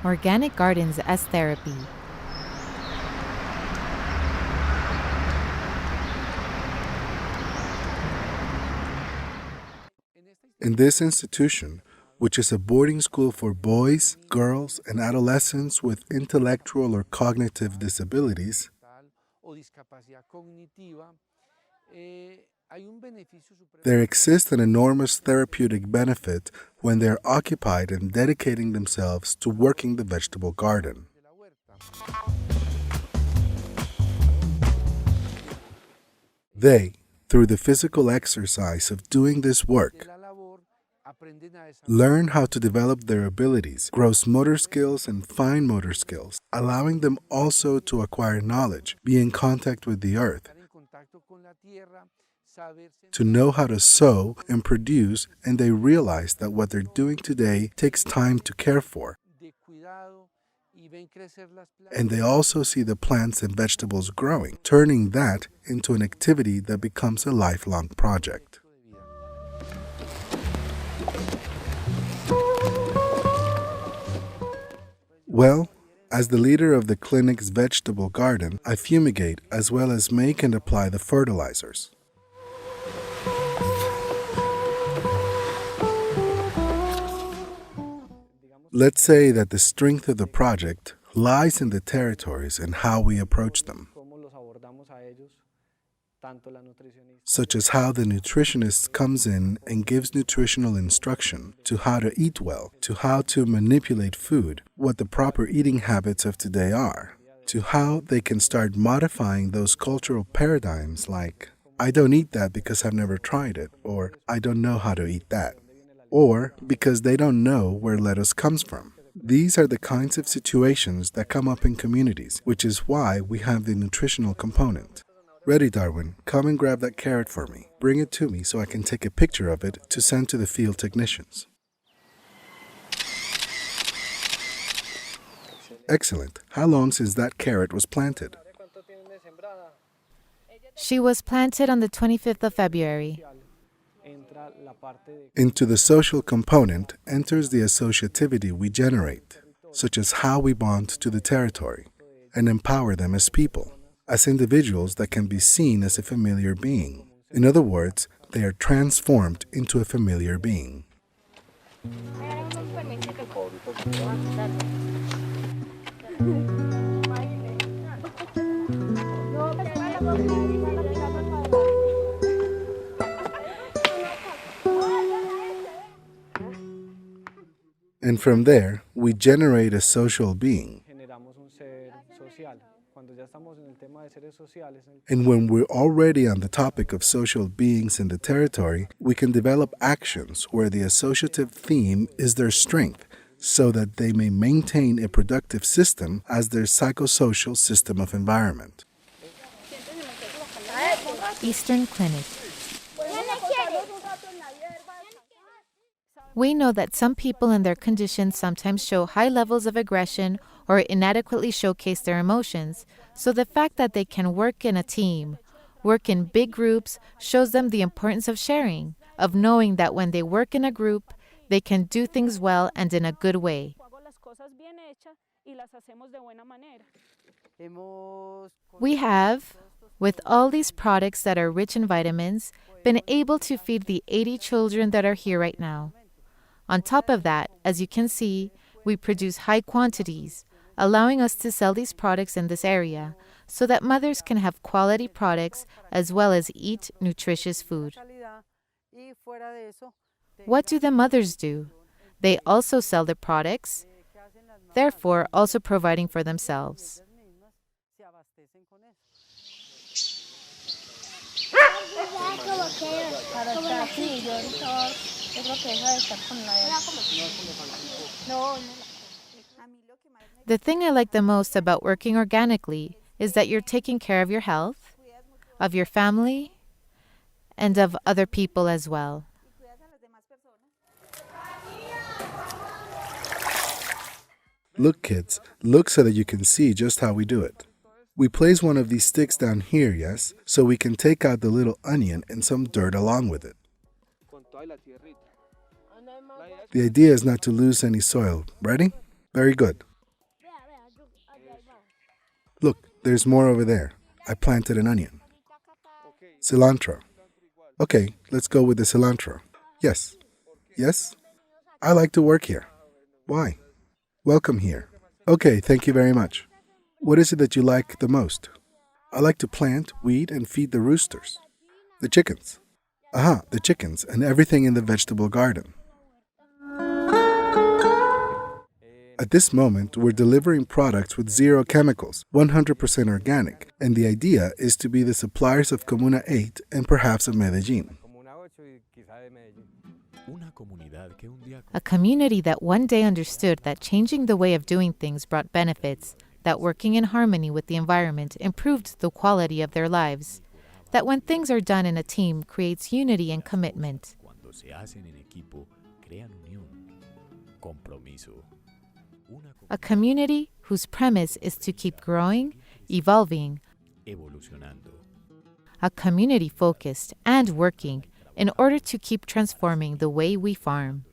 Organic gardens as therapy. In this institution, which is a boarding school for boys, girls, and adolescents with intellectual or cognitive disabilities, there exists an enormous therapeutic benefit when they are occupied and dedicating themselves to working the vegetable garden. They, through the physical exercise of doing this work, learn how to develop their abilities, gross motor skills and fine motor skills, allowing them also to acquire knowledge, be in contact with the earth, to know how to sow and produce, and they realize that what they're doing today takes time to care for. And they also see the plants and vegetables growing, turning that into an activity that becomes a lifelong project. Well, as the leader of the clinic's vegetable garden, I fumigate as well as make and apply the fertilizers. Let's say that the strength of the project lies in the territories and how we approach them, such as how the nutritionist comes in and gives nutritional instruction to how to eat well, to how to manipulate food, what the proper eating habits of today are, to how they can start modifying those cultural paradigms like, I don't eat that because I've never tried it, or I don't know how to eat that, or because they don't know where lettuce comes from. These are the kinds of situations that come up in communities, which is why we have the nutritional component. Ready, Darwin, come and grab that carrot for me. Bring it to me so I can take a picture of it to send to the field technicians. Excellent. How long since that carrot was planted? She was planted on the 25th of February. Into the social component enters the associativity we generate, such as how we bond to the territory and empower them as people, as individuals that can be seen as a familiar being. In other words, they are transformed into a familiar being. And from there, we generate a social being. And when we're already on the topic of social beings in the territory, we can develop actions where the associative theme is their strength, so that they may maintain a productive system as their psychosocial system of environment. Eastern Clinic. We know that some people in their condition sometimes show high levels of aggression or inadequately showcase their emotions, so the fact that they can work in a team, work in big groups, shows them the importance of sharing, of knowing that when they work in a group, they can do things well and in a good way. We have, with all these products that are rich in vitamins, been able to feed the 80 children that are here right now. On top of that, as you can see, we produce high quantities, allowing us to sell these products in this area so that mothers can have quality products as well as eat nutritious food. What do the mothers do? They also sell the products, therefore also providing for themselves. The thing I like the most about working organically is that you're taking care of your health, of your family, and of other people as well. Look, kids, look so that you can see just how we do it. We place one of these sticks down here, yes, so we can take out the little onion and some dirt along with it. The idea is not to lose any soil. Ready? Very good. Look, there's more over there. I planted an onion. Cilantro. Okay, let's go with the cilantro. Yes. Yes? I like to work here. Why? Welcome here. Okay, thank you very much. What is it that you like the most? I like to plant, weed, and feed the roosters. The chickens. Aha, the chickens and everything in the vegetable garden. At this moment, we're delivering products with zero chemicals, 100% organic, and the idea is to be the suppliers of Comuna 8 and perhaps of Medellin. A community that one day understood that changing the way of doing things brought benefits, that working in harmony with the environment improved the quality of their lives, that when things are done in a team creates unity and commitment. A community whose premise is to keep growing, evolving. A community focused and working in order to keep transforming the way we farm.